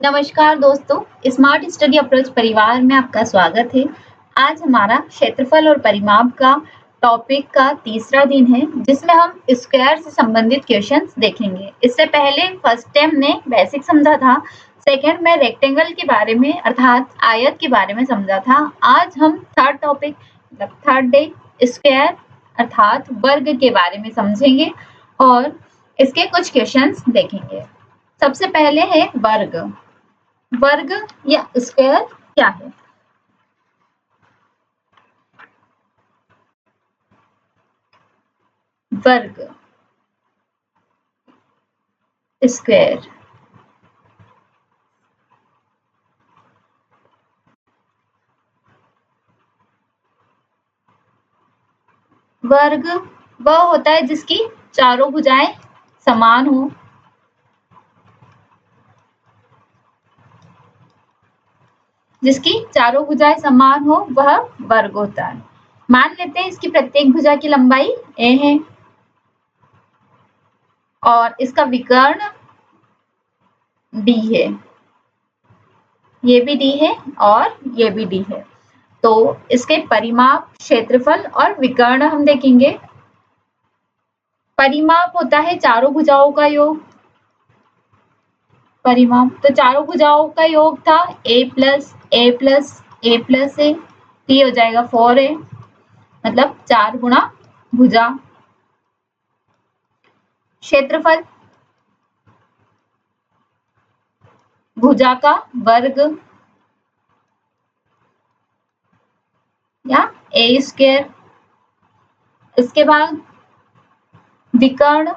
नमस्कार दोस्तों, smart study approach परिवार में आपका स्वागत है। आज हमारा क्षेत्रफल और परिमाप का टॉपिक का तीसरा दिन है, जिसमें हम स्क्वायर से संबंधित क्वेश्चंस देखेंगे। इससे पहले फर्स्ट टाइम हमने बेसिक समझा था, सेकंड में रेक्टेंगल के बारे में अर्थात आयत के बारे में समझा था। आज हम थर्ड टॉपिक मतलब थर्ड डे स्क्वायर अर्थात वर्ग के बारे में समझेंगे और इसके कुछ क्वेश्चंस देखेंगे। सबसे पहले है वर्ग। वर्ग या स्क्वायर क्या है? वर्ग स्क्वायर वर्ग वह होता है जिसकी चारों भुजाएं समान हो। जिसकी चारों भुजाएं समान हो वह वर्ग होता है। मान लेते हैं इसकी प्रत्येक भुजा की लंबाई a है और इसका विकर्ण d है। ये भी d है और ये भी d है। तो इसके परिमाप, क्षेत्रफल और विकर्ण हम देखेंगे। परिमाप होता है चारों भुजाओं का योग। परिमाप तो चारों भुजाओं का योग था a plus A plus A plus A, ये हो जाएगा 4a, मतलब 4 गुणा भुजा। क्षेत्रफल भुजा का वर्ग या ए स्क्वायर। इसके बाद विकर्ण,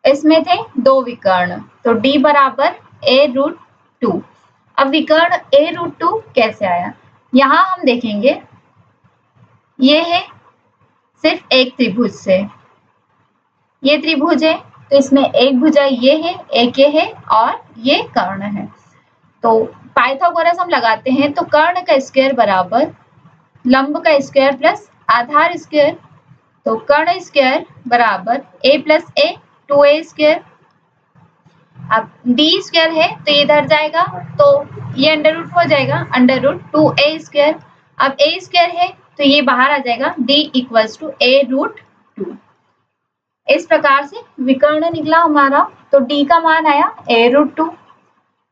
इसमें थे 2 विकर्ण, तो d बराबर a√2। अब विकर्ण a√2 कैसे आया? यहां हम देखेंगे, ये है सिर्फ एक त्रिभुज से, ये त्रिभुज है तो इसमें एक भुजा ये है, एक ये है और ये कर्ण है। तो पाइथागोरस हम लगाते हैं तो कर्ण का स्क्वायर बराबर लंब का स्क्वायर प्लस आधार स्क्वायर। तो कर्ण स्क्वायर बराबर a plus A 2a square. अब d स्क्वायर है तो ये इधर जाएगा तो ये अंडर रूट हो जाएगा √2a स्क्वायर। अब a स्क्वायर है तो ये बाहर आ जाएगा d इक्वल्स टू a√2। इस प्रकार से विकर्ण निकला हमारा, तो d का मान आया a√2।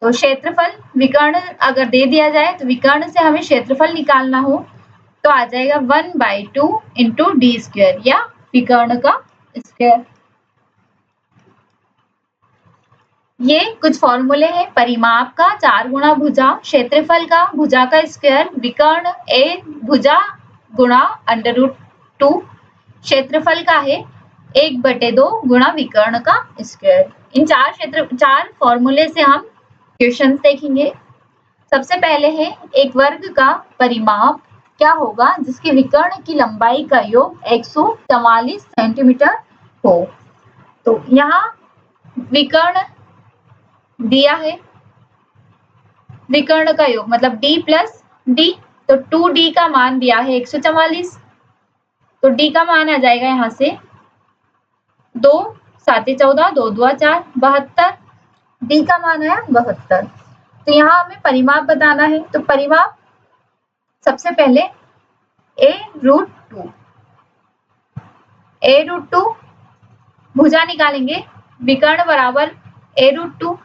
तो क्षेत्रफल विकर्ण अगर दे दिया जाए तो विकर्ण से हमें क्षेत्रफल निकालना हो तो आ जाएगा 1/2 इंटू डी स्क्वायर या विकर्ण का स्क्वायर। ये कुछ फॉर्मूले हैं। परिमाप का 4 गुणा भुजा, क्षेत्रफल का भुजा का स्क्वायर, विकर्ण a भुजा गुणा √2, क्षेत्रफल का है 1/2 गुणा विकर्ण का स्क्वायर। इन चार फॉर्मूले से हम क्वेश्चंस देखेंगे। सबसे पहले है एक वर्ग का परिमाप क्या होगा जिसके विकर्ण की लंबाई का योग 144 सेंटीमीटर हो। तो यहाँ विकर्ण दिया है, विकर्ण का योग मतलब d प्लस d, तो 2d का मान दिया है 144, तो d का मान आ जाएगा यहाँ से 2 7 14 2 2 4 72, d का मान आया 72। तो यहाँ हमें परिमाप बताना है, तो परिमाप सबसे पहले a√2 भुजा निकालेंगे, विकर्ण बराबर a√2,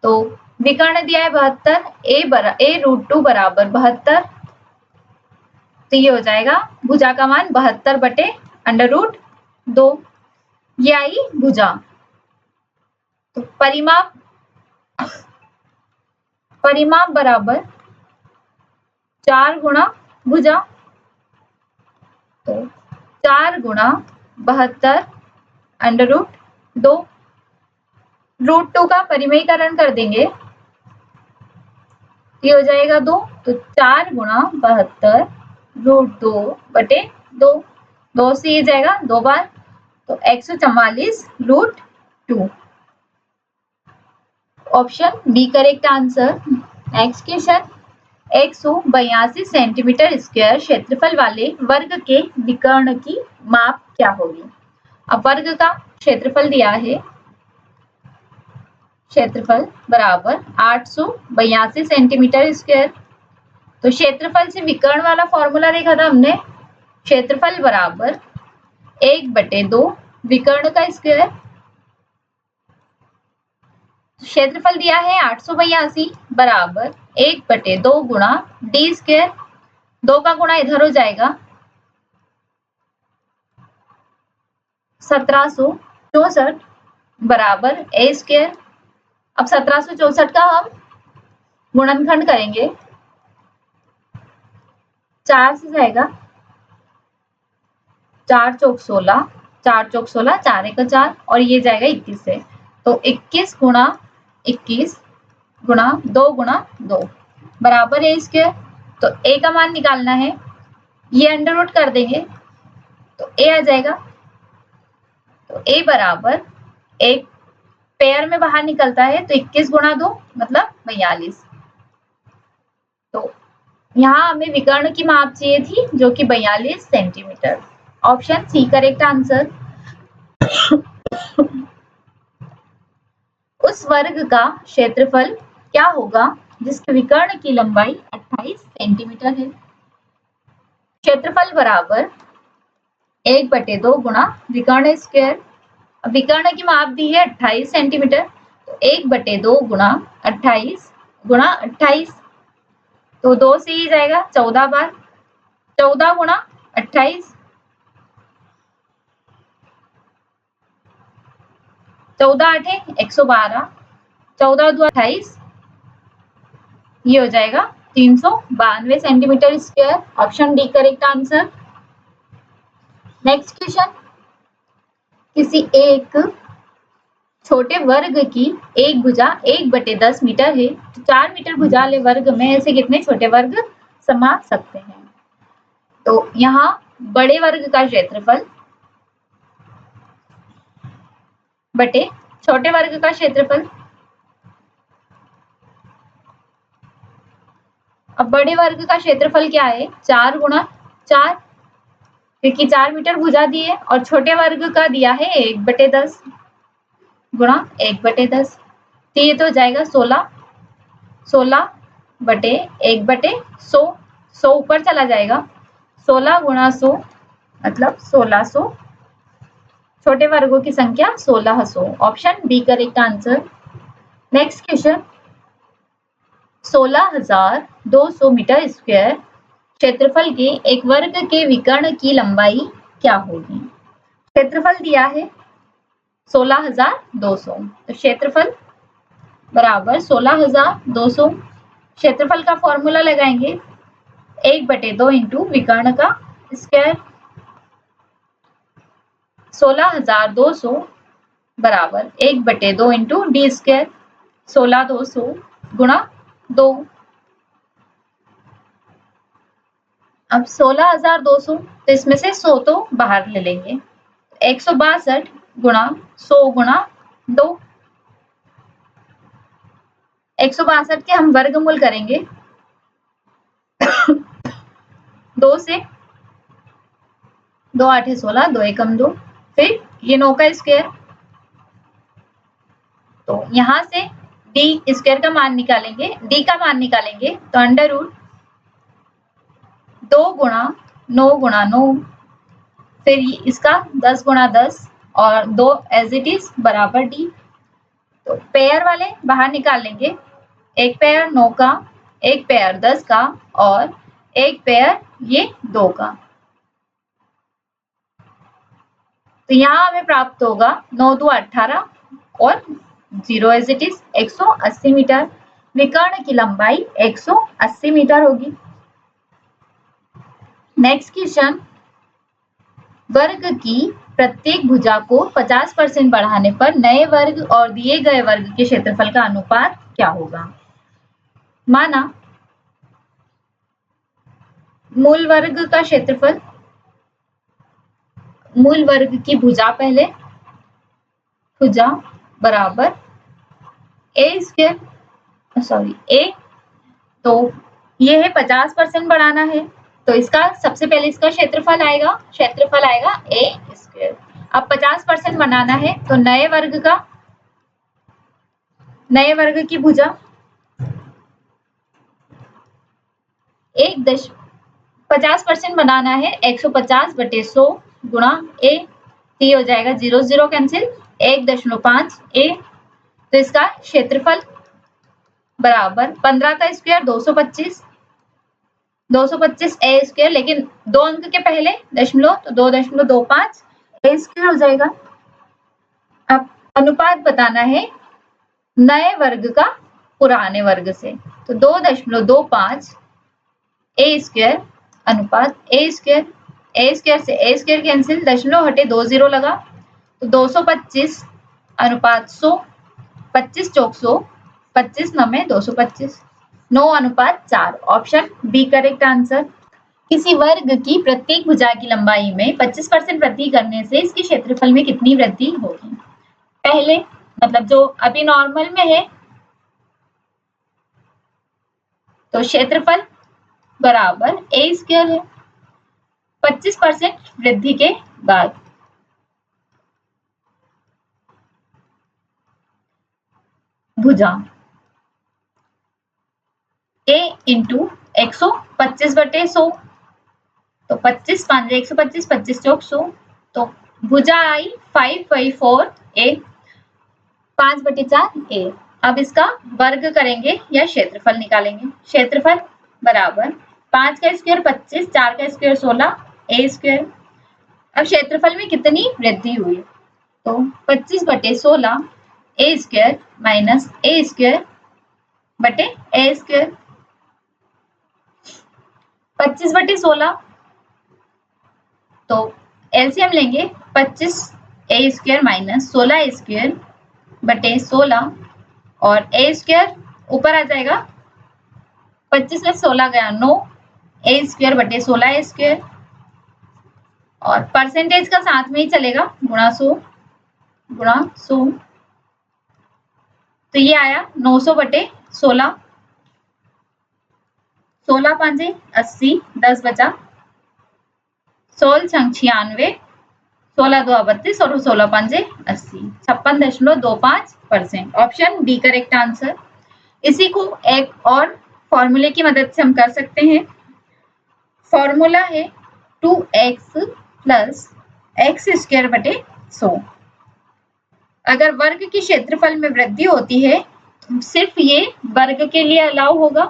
तो विकर्ण दिया है 72, a√2 बराबर 72, तो ये हो जाएगा भुजा का मान 72/√2, ये आई भुजा। तो परिमाप बराबर 4 गुणा भुजा, तो 4 गुणा 72/√2, √2 का परिमेयीकरण कर देंगे, ये हो जाएगा 2, तो 4 गुणा 72√2/2, 2 से ये जाएगा 2 बार, तो 144√2। Option B correct answer. Next question, 182 centimetre square क्षेत्रफल वाले वर्ग के विकर्ण की माप क्या होगी? अब वर्ग का क्षेत्रफल दिया है क्षेत्रफल बराबर 882 सेंटीमीटर स्क्वायर। तो क्षेत्रफल से विकर्ण वाला फॉर्मूला देखा था हमने, क्षेत्रफल बराबर 1/2 विकर्ण का स्क्वायर। क्षेत्रफल दिया है 882 बराबर 1/2 गुणा डी स्क्वायर। 2 का गुणा इधर हो जाएगा 1764 बराबर ए स्क्वायर। अब 1764 का हम गुणनखंड करेंगे, 4 से जाएगा, 4 चौक 16, 4 चौक 16, 4 एक 4 और ये जाएगा 21 से। तो 21 गुणा 21 गुणा 2 गुणा 2 बराबर ए स्क्वायर। तो ए का मान निकालना है, ये अंडर रूट कर देंगे तो ए आ जाएगा। तो ए बराबर एक पेयर में बाहर निकलता है तो 21 गुणा 2 मतलब 42। तो यहाँ हमें विकर्ण की माप चाहिए थी जो कि 42 centimetre. Option C correct answer. उस वर्ग का क्षेत्रफल क्या होगा जिसके विकर्ण की लंबाई 28 सेंटीमीटर है। क्षेत्रफल बराबर 1/2 गुणा विकर्ण स्क्वायर। विकर्ण की माप दी है 28 सेंटीमीटर, तो 1/2 गुणा 28 गुणा 28, तो 2 से ही जाएगा 14 बार, 14 गुणा 28, 14 8 112, 14 2 28, ये हो जाएगा 392 centimetre square. Option D correct answer. Next question, किसी एक छोटे वर्ग की एक भुजा 1/10 मीटर है, तो 4 मीटर भुजा वाले वर्ग में ऐसे कितने छोटे वर्ग समा सकते हैं। तो यहाँ बड़े वर्ग का क्षेत्रफल बटे छोटे वर्ग का क्षेत्रफल। अब बड़े वर्ग का क्षेत्रफल क्या है, 4 गुणा 4, क्योंकि 4 मीटर भुजा दी है, और छोटे वर्ग का दिया है 1/10 गुणा 1/10, तो ये तो हो जाएगा 16, 16 बटे 1/100, 100 ऊपर चला जाएगा, 16 गुणा 100 मतलब 1600, छोटे वर्गों की संख्या 1600। Option B correct answer. Next question, 16,200 metre square क्षेत्रफल के एक वर्ग के विकर्ण की लंबाई क्या होगी। क्षेत्रफल दिया है 16,200, तो क्षेत्रफल बराबर 16,200, क्षेत्रफल का फॉर्मूला लगाएंगे 1/2 इंटू विकर्ण का स्क्वायर। 16,200 बराबर 1/2 इंटू डी स्क्वायर, 16,200 गुणा 2। अब 16,200, तो इसमें से 100 तो बाहर ले लेंगे, 162 गुणा 100 गुणा 2, 162 के हम वर्गमूल करेंगे 2 से, 2 8 16, 2 एकम 2, फिर ये 9 का स्क्वायर, तो यहाँ से डी स्क्वायर का मान निकालेंगे, डी का मान निकालेंगे तो अंडर रूट 2 गुणा 9 गुणा 9, फिर इसका 10 गुणा 10 और 2 एज इट इज बराबर डी। तो पेयर वाले बाहर निकाल लेंगे, एक पेयर 9 का, एक पेयर 10 का और एक पेयर ये 2 का। तो यहाँ हमें प्राप्त होगा 9 2 18 और 0 एज इट इज 180 मीटर। विकर्ण की लंबाई 180 मीटर होगी। नेक्स्ट क्वेश्चन, वर्ग की प्रत्येक भुजा को 50% बढ़ाने पर नए वर्ग और दिए गए वर्ग के क्षेत्रफल का अनुपात क्या होगा। माना मूल वर्ग का क्षेत्रफल, मूल वर्ग की भुजा पहले, भुजा बराबर ए स्क्वायर, सॉरी ए, तो ये है 50% बढ़ाना है, तो इसका सबसे पहले इसका क्षेत्रफल आएगा, क्षेत्रफल आएगा ए स्क्वायर। अब 50% बनाना है तो नए वर्ग का नए वर्ग की भुजा 50% बनाना है 150/100 गुणा ए, तो ये हो जाएगा 0 0 कैंसिल 1.5 ए। तो इसका क्षेत्रफल बराबर 15 का स्क्वायर 225 ए स्क्वायर, लेकिन 2 अंक के पहले दशमलव तो 2.25 ए स्क्वायर हो जाएगा। अब अनुपात बताना है नए वर्ग का पुराने वर्ग से, तो 2.25 ए स्क्वायर अनुपात ए स्क्वायर से ए स्क्वायर कैंसिल, दशमलव हटे 2 0 लगा, तो 225 अनुपात 100, 25 चौक 100, 25 9 225, 9:4। Option B correct answer. किसी वर्ग की प्रत्येक भुजा की लंबाई में 25% वृद्धि करने से इसके क्षेत्रफल में कितनी वृद्धि होगी? पहले मतलब जो अभी नॉर्मल में है, तो क्षेत्रफल बराबर ए स्क्वायर है 25% वृद्धि के बाद। भुजा a इंटू 125/100, तो 25 5 125, 25 चौक 100, तो भुजा आई 5/4 a, 5/4 a। अब इसका वर्ग करेंगे या क्षेत्रफल निकालेंगे। क्षेत्रफल बराबर 5 का स्क्वायर 25, 4 का स्क्वायर 16 ए स्क्वायर। अब क्षेत्रफल में कितनी वृद्धि हुई, तो 25/16 ए स्क्वायर माइनस ए स्क्वायर बटे ए स्क्वायर। 25/16, तो एलसीएम लेंगे 25 ए स्क्वायर माइनस 16 ए स्क्वायर बटे 16, और ए स्क्वायर ऊपर आ जाएगा, 25 में 16 गया 9 ए स्क्वायर बटे 16 ए स्क्वायर, और परसेंटेज का साथ में ही चलेगा गुणा 100, तो ये आया 900/16, 16 5 80, 10 बचा 16 छंग 96, 16 2 32 और 16 5 80, 56.25%। Option B correct answer. इसी को एक और फॉर्मूले की मदद से हम कर सकते हैं। फॉर्मूला है 2x प्लस एक्स स्क्वायर बटे 100। अगर वर्ग के क्षेत्रफल में वृद्धि होती है तो सिर्फ ये वर्ग के लिए अलाउ होगा,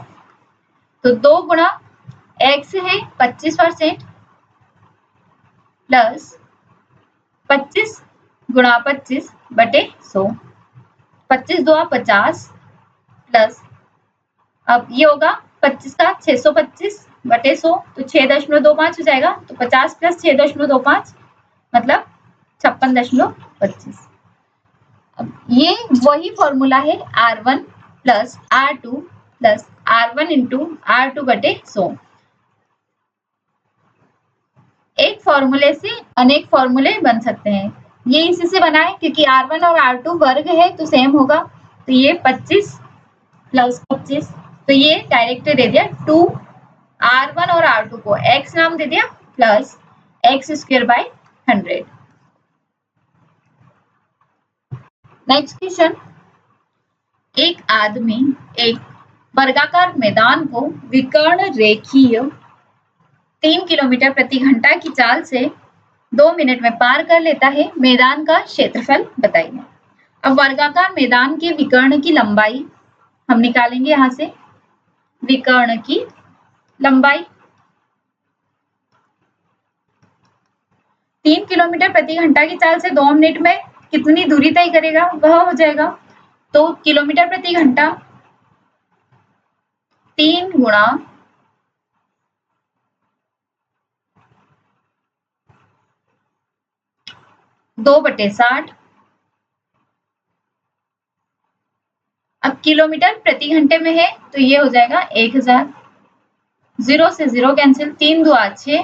तो 2 गुणा x है 25% प्लस 25 गुणा 25 बटे 100, 25 2 50 प्लस, अब ये होगा 25 का 625 बटे 100, तो 6.25 हो जाएगा, तो 50 प्लस 6.25 मतलब 56.25। अब ये वही फॉर्मूला है R1 plus R2 plus R1 into R2 बटे 100। एक फॉर्मूले से अनेक फॉर्मूले बन सकते हैं। ये इसी से बना है क्योंकि R1 और R2 वर्ग है तो सेम होगा, तो ये 25 प्लस 25, तो ये डायरेक्ट दे दिया 2 R1 और R2 को x नाम दे दिया plus x square by 100। Next question, एक आदमी एक वर्गाकार मैदान को विकर्ण रेखीय 3 किलोमीटर प्रति घंटा की चाल से 2 मिनट में पार कर लेता है। मैदान का क्षेत्रफल बताइए। अब वर्गाकार मैदान के विकर्ण की लंबाई हम निकालेंगे। यहाँ से विकर्ण की लंबाई 3 किलोमीटर प्रति घंटा की चाल से 2 मिनट में कितनी दूरी तय करेगा, वह हो जाएगा, तो किलोमीटर प्रति घंटा 3 गुणा 2/60। अब किलोमीटर प्रति घंटे में है तो ये हो जाएगा 1000, 0 से 0 कैंसिल, 3 2 6,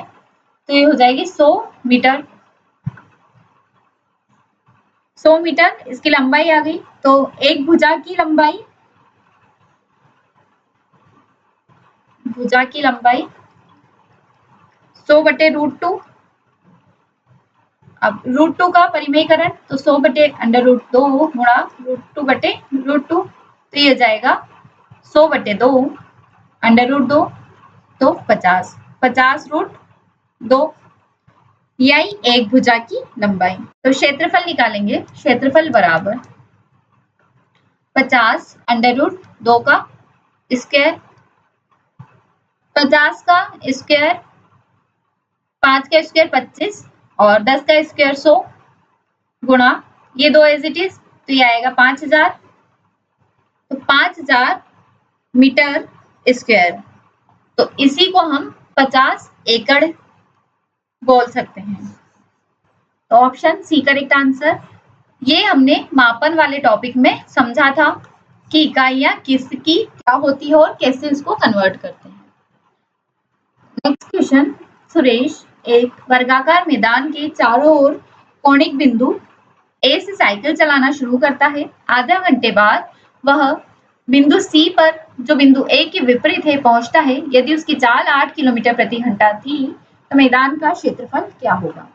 तो ये हो जाएगी 100 मीटर। 100 मीटर इसकी लंबाई आ गई। तो एक भुजा की लंबाई 100/√2। अब √2 का परिमेयकरण, तो 100/√2 गुणा √2/√2, तो ये जाएगा 100/2 √2 तो 50, 50√2, यही एक भुजा की लंबाई। तो क्षेत्रफल निकालेंगे, क्षेत्रफल बराबर 50 √2 का स्क्वायर, 50 का स्क्वायर, 5 का स्क्वायर 25 और 10 का स्क्वायर 100 गुणा ये दो एज इट इज, तो ये आएगा 5000, तो 5000 मीटर स्क्वायर। तो इसी को हम 50 एकड़ बोल सकते हैं। तो ऑप्शन सी करेक्ट आंसर। ये हमने मापन वाले टॉपिक में समझा था कि इकाइयां किसकी क्या होती है और कैसे इसको कन्वर्ट करते हैं। नेक्स्ट क्वेश्चन, सुरेश एक वर्गाकार मैदान के चारों ओर कोणिक बिंदु ए से साइकिल चलाना शुरू करता है। आधा घंटे बाद वह बिंदु सी पर जो बिंदु ए के विपरीत है पहुंचता है। यदि उसकी चाल 8 किलोमीटर प्रति घंटा थी तो मैदान का क्षेत्रफल क्या होगा?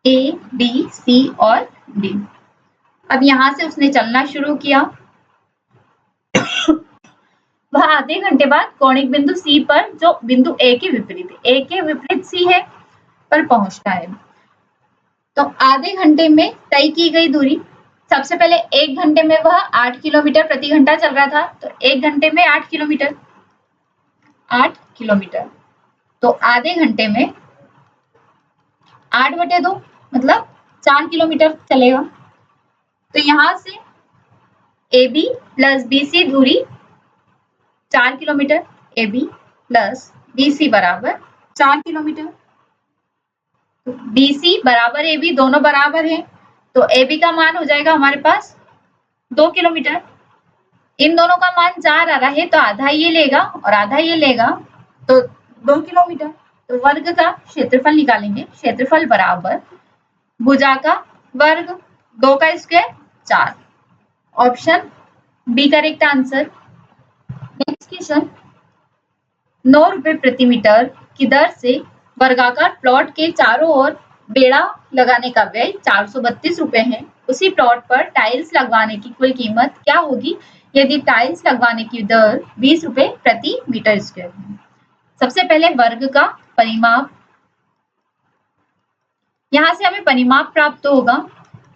ए, बी, सी और डी। अब यहां से उसने चलना शुरू किया। वह आधे घंटे बाद कोणिक बिंदु सी पर जो बिंदु ए के विपरीत है, ए के विपरीत सी है, पर पहुंचता है। तो आधे घंटे में तय की गई दूरी, सबसे पहले 1 घंटे में वह 8 किलोमीटर प्रति घंटा चल रहा था, तो 1 घंटे में 8 किलोमीटर, 8 किलोमीटर। तो आधे घंटे में 8/2 मतलब 4 किलोमीटर चलेगा। तो यहां से AB प्लस BC दूरी 4 किलोमीटर, AB प्लस BC बराबर 4 किलोमीटर। तो BC बराबर AB दोनों बराबर है, तो AB का मान हो जाएगा हमारे पास 2 किलोमीटर। इन दोनों का मान 4 आ रहा है, तो आधा ये लेगा और आधा ये लेगा, तो 2 किलोमीटर। तो वर्ग का क्षेत्रफल निकालेंगे, क्षेत्रफल बराबर भुजा का वर्ग 2 का square 4। Option B correct answer. Next question, 9 रुपए प्रति मीटर की दर से वर्गाकार प्लॉट के चारों ओर बेड़ा लगाने का व्यय 432 रुपए है। उसी प्लॉट पर टाइल्स लगवाने की कुल कीमत क्या होगी यदि टाइल्स लगवाने की दर 20 रुपए प्रति मीटर स्क्वायर है? सबसे पहले वर्ग का परिमाप, यहां से हमें परिमाप प्राप्त होगा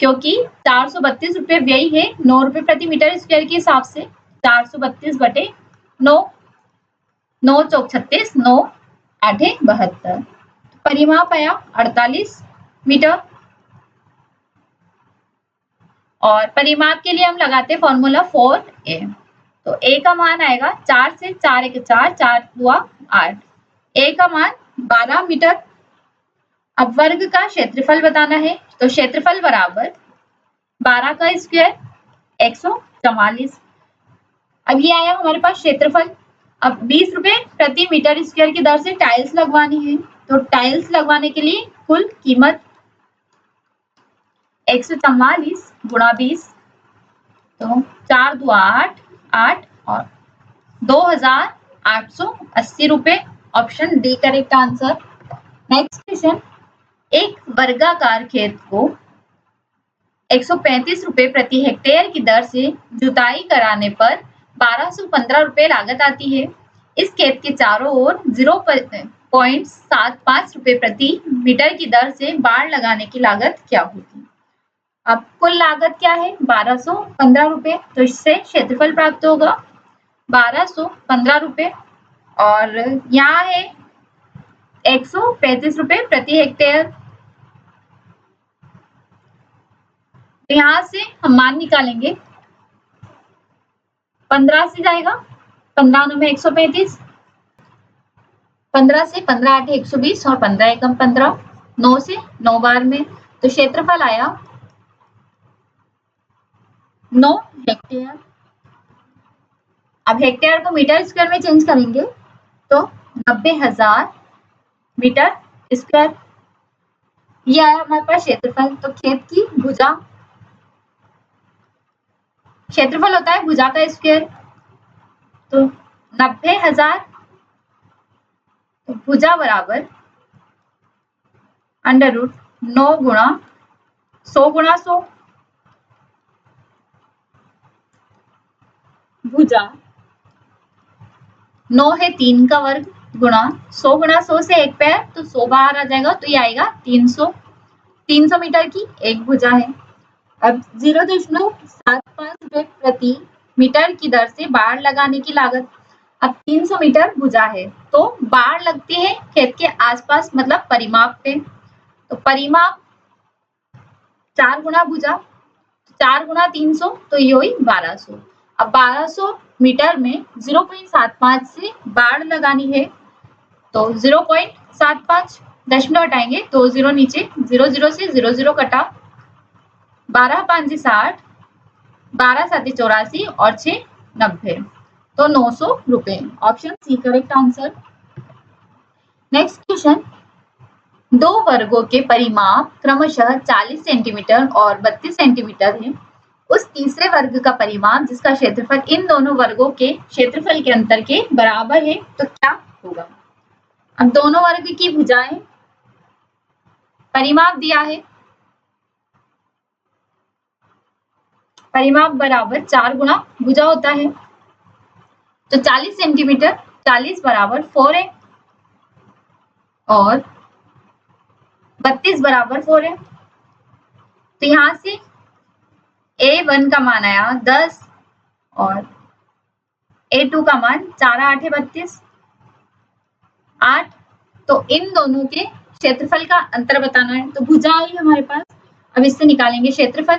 क्योंकि 432 रुपए व्यय है 9 रुपए प्रति मीटर स्क्वायर के हिसाब से, 432/9, 9 चौक 36, 9 आठे 72। परिमाप आया 48 मीटर। और परिमाप के लिए हम लगाते फॉर्मूला 4a। तो a का मान आएगा 4 से 4 1 4, 4 2 8, a का मान 12 मीटर। अब वर्ग का क्षेत्रफल बताना है, तो क्षेत्रफल बराबर 12 का स्क्वायर 144। अब ये आया हमारे पास क्षेत्रफल। अब 20 रुपए प्रति मीटर स्क्वायर की दर से टाइल्स लगवानी है, तो टाइल्स लगवाने के लिए कुल कीमत 144 गुणा 20, तो 4 2 8, 8 और 2880 रुपए। Option D correct answer. Next question, एक वर्गाकार खेत को 135 रुपए प्रति हेक्टेयर की दर से जुताई कराने पर 1215 रुपए लागत आती है। इस खेत के चारों ओर 0.75 रुपए प्रति मीटर की दर से बाड़ लगाने की लागत क्या होगी? अब कुल लागत क्या है? 1215 रुपए, तो इससे क्षेत्रफल प्राप्त होगा 1215 रुपए और यहाँ है 135 रुपए प्रति हेक्टेयर। तो यहां से हम मान निकालेंगे, 15 से जाएगा, 15 में 135, 15 से 15 8 120 और 15 एकम 15, 9 से 9 बार में, तो क्षेत्रफल आया 9 हेक्टेयर। अब हेक्टेयर को मीटर स्क्वायर में चेंज करेंगे तो 90,000 मीटर स्क्वायर। ये आया हमारे पास क्षेत्रफल। तो खेत की भुजा, क्षेत्रफल होता है भुजा का स्क्वायर, तो 90,000 तो भुजा बराबर अंडर रूट 9 गुणा 100 गुणा 100, भुजा 9 है 3 का वर्ग गुणा 100 गुणा 100 से एक पे है तो 100 बाहर आ जाएगा तो ये आएगा 300 मीटर की एक भुजा है। अब 0.75 रुपए प्रति मीटर की दर से बाड़ लगाने की लागत। अब 300 मीटर भुजा है तो बाड़ लगती है खेत के आसपास, मतलब परिमाप पे। तो परिमाप 4 गुणा भुजा, 4 गुणा 300 तो ये हुई 1200। अब 1200 मीटर में 0.75 से बाड़ लगानी है तो 0.75 दशमलव हटाएंगे तो 0 नीचे, 0 से 0 कटा, 12 5 60, 12 7 84 और 6 90 तो 900 रुपए। Option C correct answer. Next question, दो वर्गों के परिमाप क्रमशः 40 सेंटीमीटर और 32 सेंटीमीटर है। उस तीसरे वर्ग का परिमाप जिसका क्षेत्रफल इन दोनों वर्गों के क्षेत्रफल के अंतर के बराबर है तो क्या होगा। अब दोनों वर्ग की भुजाएं, परिमाप दिया है, परिमाप बराबर 4 गुणा भुजा होता है तो 40 सेंटीमीटर, 40 बराबर 4 है और 32 बराबर 4 है। तो यहां से A1 का मान आया 10 और A2 का मान 4 8 है 32, 8। तो इन दोनों के क्षेत्रफल का अंतर बताना है तो भुजा आई हमारे पास। अब इससे निकालेंगे क्षेत्रफल,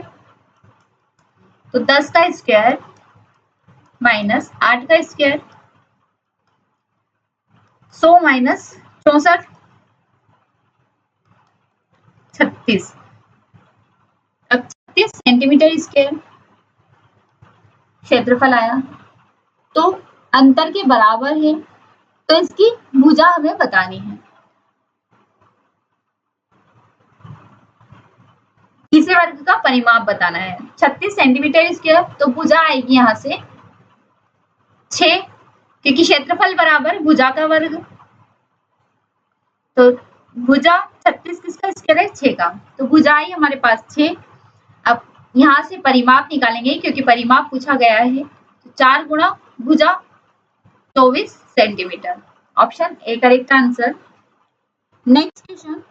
तो 10 का स्क्वायर माइनस 8 का स्क्वायर, 100 माइनस 64, 36। अब 36 सेंटीमीटर स्क्वायर क्षेत्रफल आया तो अंतर के बराबर है तो इसकी भुजा हमें बतानी है। तीसरे वर्ग का परिमाप बताना है 36 सेंटीमीटर स्क्वायर तो भुजा आएगी यहां से 6, क्योंकि क्षेत्रफल बराबर भुजा का वर्ग। तो भुजा 36 किसका स्क्वायर है, 6 का, तो भुजा आई हमारे पास 6। अब यहां से परिमाप निकालेंगे क्योंकि परिमाप पूछा गया है, तो 4 गुणा भुजा 24 centimetre. Option A correct answer. Next question,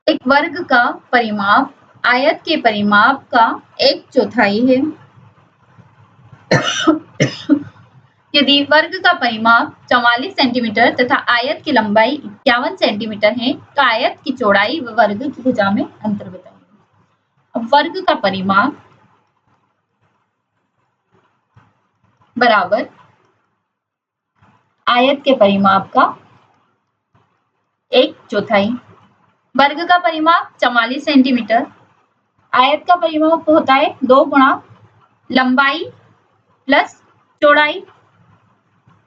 एक वर्ग का परिमाप आयत के परिमाप का 1/4 है। यदि वर्ग का परिमाप 44 सेंटीमीटर तथा आयत की लंबाई 51 सेंटीमीटर है तो आयत की चौड़ाई व वर्ग की भुजा में अंतर बताइए। अब वर्ग का परिमाप बराबर आयत के परिमाप का 1/4। वर्ग का परिमाप 44 सेंटीमीटर, आयत का परिमाप होता है 2 गुणा लंबाई प्लस चौड़ाई,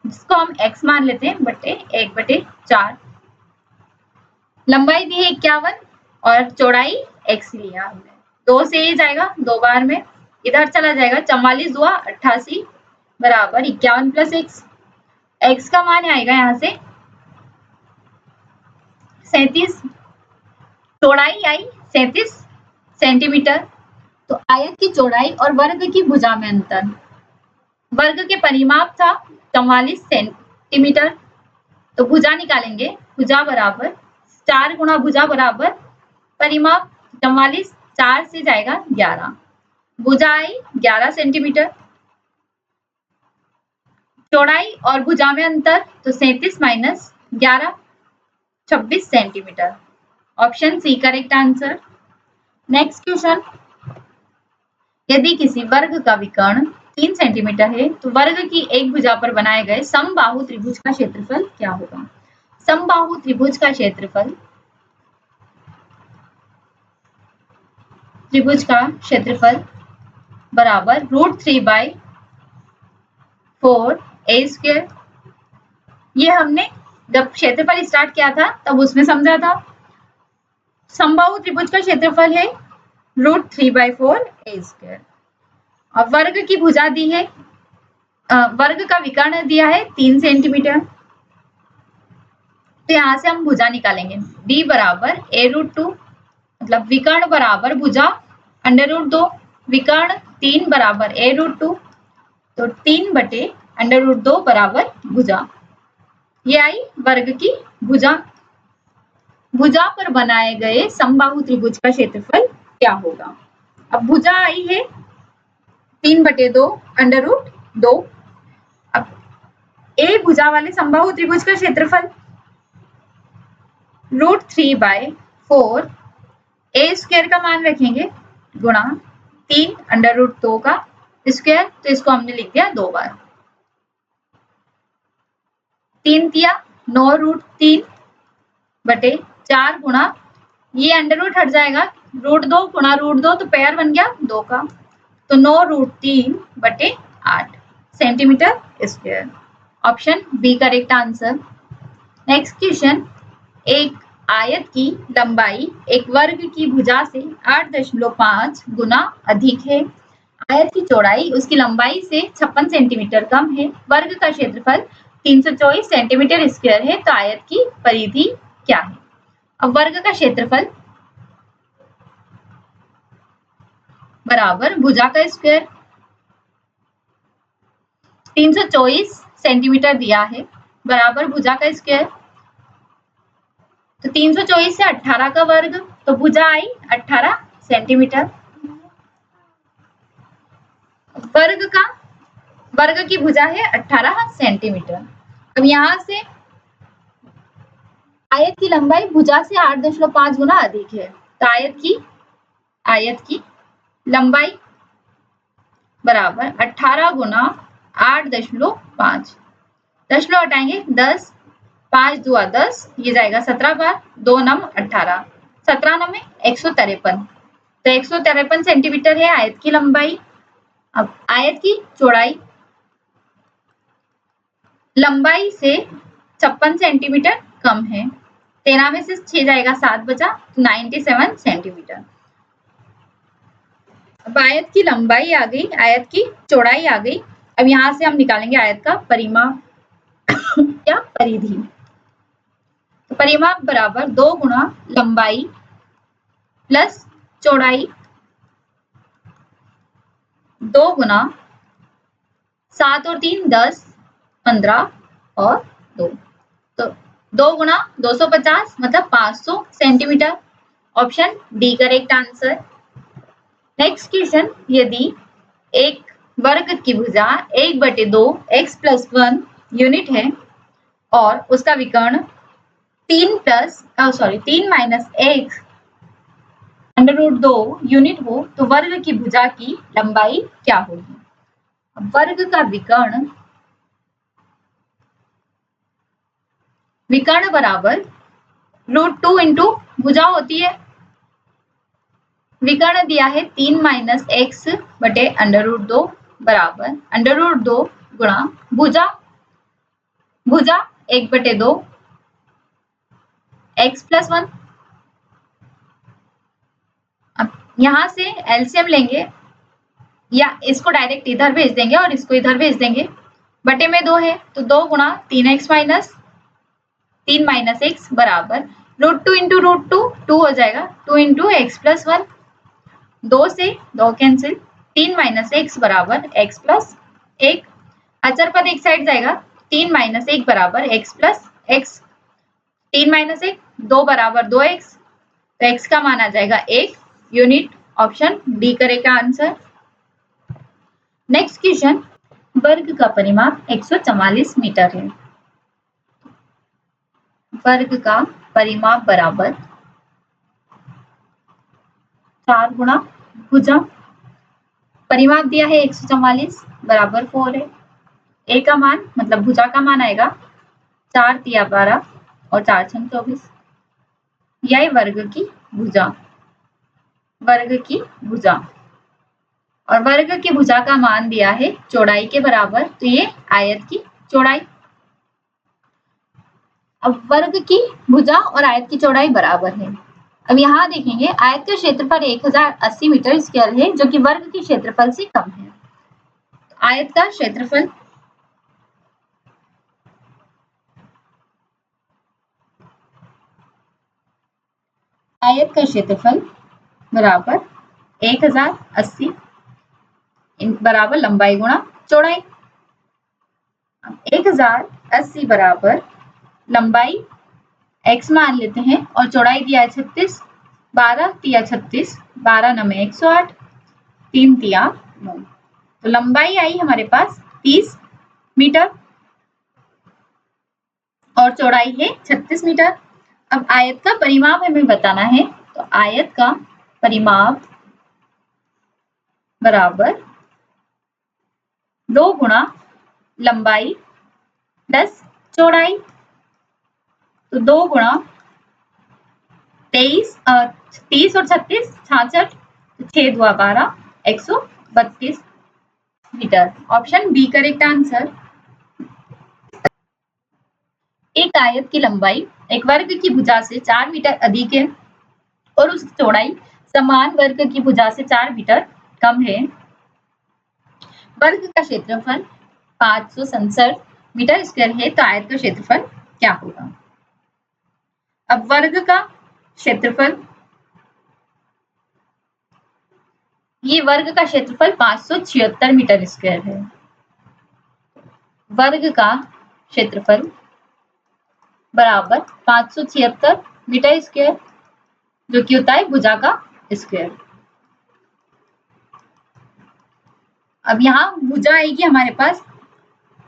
जिसको हम x मान लेते हैं, बटे 1/4। लंबाई दी है 51 और चौड़ाई x लिया हमने, 2 से ये जाएगा 2 बार में, इधर चला जाएगा, 44 दुआ 88 बराबर 51 प्लस x का मान आएगा यहाँ से 37, चौड़ाई आई 37 सेंटीमीटर। तो आयत की चौड़ाई और वर्ग की भुजा में अंतर, वर्ग के परिमाप था 44 सेंटीमीटर तो भुजा निकालेंगे, भुजा बराबर 4 गुणा भुजा बराबर परिमाप 44, 4 से जाएगा 11, भुजा आई 11 सेंटीमीटर। चौड़ाई और भुजा में अंतर तो 37 minus 11 26 centimetre. Option C correct answer. Next question, यदि किसी वर्ग का विकर्ण 3 सेंटीमीटर है तो वर्ग की एक भुजा पर बनाए गए समबाहु त्रिभुज का क्षेत्रफल क्या होगा। समबाहु त्रिभुज का क्षेत्रफल, त्रिभुज का क्षेत्रफल बराबर √3/4 a स्क्वायर। ये हमने जब क्षेत्रफल स्टार्ट किया था तब उसमें समझा था। समबाहु त्रिभुज का क्षेत्रफल है √3/4 a स्क्वायर और वर्ग की भुजा दी है, वर्ग का विकर्ण दिया है 3 सेंटीमीटर तो यहाँ से हम भुजा निकालेंगे। d बराबर a√2 मतलब विकर्ण बराबर भुजा √2, विकर्ण 3 बराबर a√2, तो 3/√2 बराबर भुजा। ये आई वर्ग की भुजा। भुजा पर बनाए गए समबाहु त्रिभुज का क्षेत्रफल क्या होगा? अब भुजा आई है 3/2 √2। अब ए भुजा वाले समबाहु त्रिभुज का क्षेत्रफल √3/4 ए स्क्वायर का मान रखेंगे गुणा 3 √2 का स्क्वायर, तो इसको हमने लिख दिया 2 बार। 3 तिया 9√3 बटे 4 गुणा ये अंडर रूट हट जाएगा, √2 गुणा √2 तो पेयर बन गया 2 का, तो 9√3/8 centimetre square. Option B correct answer. Next question, एक आयत की लंबाई एक वर्ग की भुजा से 8.5 गुना अधिक है। आयत की चौड़ाई उसकी लंबाई से 56 सेंटीमीटर कम है। वर्ग का क्षेत्रफल 324 सेंटीमीटर स्क्वायर है, तो आयत की परिधि क्या है? अब वर्ग का क्षेत्रफल बराबर भुजा का स्क्वायर, 324 सेंटीमीटर दिया है बराबर भुजा का स्क्वायर, तो 324 से 18 का वर्ग, तो भुजा आई 18 सेंटीमीटर। वर्ग की भुजा है 18 सेंटीमीटर। अब यहां से आयत की लंबाई भुजा से 8.5 गुना अधिक है, तो आयत की लंबाई बराबर 18 गुना 8.5, दशमलव हटाएंगे 10, 5 दुआ 10, ये जाएगा 17 बार, 2 नम 18, 17 नम 153, तो 153 सेंटीमीटर है आयत की लंबाई। अब आयत की चौड़ाई लंबाई से 56 सेंटीमीटर कम है, 13 में से 6 जाएगा 7 बचा, 97 सेंटीमीटर। अब आयत की लंबाई आ गई, आयत की चौड़ाई आ गई। अब यहां से हम निकालेंगे आयत का परिमाप या परिधि। तो परिमाप बराबर 2 गुणा लंबाई प्लस चौड़ाई, 2 गुना 7 और 3 10, 15 और 2, तो 2 गुना 250 मतलब 500 centimetre. Option D correct answer. Next question, यदि एक वर्ग की भुजा 1/2 x + 1 यूनिट है और उसका विकर्ण 3 - x √2 यूनिट हो, तो वर्ग की भुजा की लंबाई क्या होगी? वर्ग का विकर्ण बराबर √2 इंटू भुजा होती है। विकर्ण दिया है 3 - x बटे √2 बराबर √2 गुणा भुजा 1/2 x + 1। अब यहां से एलसीएम लेंगे या इसको डायरेक्ट इधर भेज देंगे और इसको इधर भेज देंगे। बटे में 2 है, तो 2 गुणा 3x - 3 - x बराबर √2 इंटू √2 2 हो जाएगा, 2 इंटू x + 1, 2 से 2 कैंसिल, 3 - x बराबर x + 1, अचर पद एक साइड जाएगा, 3 - 1 बराबर x + x, 3 - 1 2 बराबर 2x, तो x का मान आ जाएगा 1 यूनिट। ऑप्शन डी करेगा आंसर। नेक्स्ट क्वेश्चन, वर्ग का परिमाप 144 मीटर है। वर्ग का परिमाप बराबर 4 गुणा भुजा, परिमाप दिया है 144 बराबर 4 है। ए का मान मतलब भुजा का मान आएगा 4 तिया 12 और 4 छम 24, यह वर्ग की भुजा और वर्ग की भुजा का मान दिया है चौड़ाई के बराबर, तो ये आयत की चौड़ाई। अब वर्ग की भुजा और आयत की चौड़ाई बराबर है। अब यहाँ देखेंगे आयत का क्षेत्रफल 1080 मीटर स्क्वायर है, जो कि वर्ग के क्षेत्रफल से कम है। आयत का क्षेत्रफल आयत का क्षेत्रफल बराबर 1080 बराबर लंबाई गुणा चौड़ाई। 1080 बराबर लंबाई x मान लेते हैं और चौड़ाई दिया है 36, 12 तिया 36, 12 नमे 108, 3 तिया 9। तो लंबाई आई हमारे पास 30 मीटर और चौड़ाई है 36 मीटर। अब आयत का परिमाप हमें बताना है, तो आयत का परिमाप बराबर 2 गुणा लंबाई प्लस चौड़ाई। तो 2 गुणा 30 और 36 66, 6 दुआ 12, 132 metre. Option B correct answer. एक आयत की लंबाई एक वर्ग की भुजा से 4 मीटर अधिक है और उसकी चौड़ाई समान वर्ग की भुजा से 4 मीटर कम है। वर्ग का क्षेत्रफल 567 मीटर स्क्वायर है, तो आयत का क्षेत्रफल क्या होगा? अब वर्ग का क्षेत्रफल, ये वर्ग का क्षेत्रफल 576 मीटर स्क्वायर है। वर्ग का क्षेत्रफल बराबर 576 मीटर स्क्वायर, जो कि होता है भुजा का स्क्वायर। अब यहाँ भुजा आएगी हमारे पास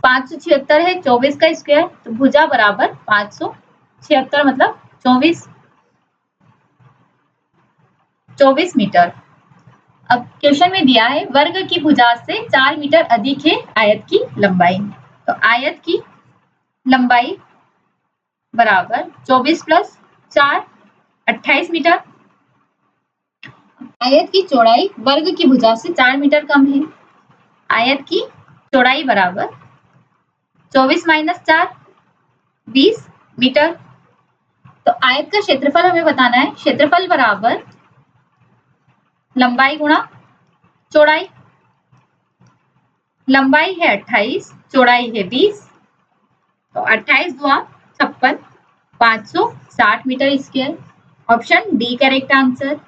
576 है, 24 का स्क्वायर, तो भुजा बराबर 576 मतलब 24 मीटर। अब क्वेश्चन में दिया है वर्ग की भुजा से 4 मीटर अधिक है आयत की लंबाई, तो आयत की लंबाई बराबर 24 प्लस 4 28 मीटर। आयत की चौड़ाई वर्ग की भुजा से 4 मीटर कम है। आयत की चौड़ाई बराबर 24 माइनस 4 20 मीटर। तो आयत का क्षेत्रफल हमें बताना है, क्षेत्रफल बराबर लंबाई गुणा चौड़ाई। लंबाई है 28, चौड़ाई है 20, तो 28 दुआ 56, 560 metre square. Option D correct answer.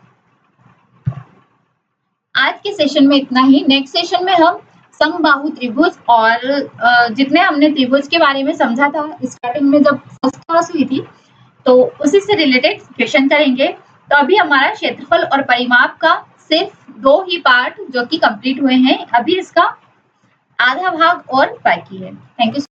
आज के सेशन में इतना ही। नेक्स्ट सेशन में हम समबाहु त्रिभुज और जितने हमने त्रिभुज के बारे में समझा था स्टार्टिंग में जब फर्स्ट क्लास हुई थी, तो उसी से रिलेटेड क्वेश्चन करेंगे। तो अभी हमारा क्षेत्रफल और परिमाप का सिर्फ 2 ही पार्ट जो कि कंप्लीट हुए हैं, अभी इसका आधा भाग और बाकी है। Thank you.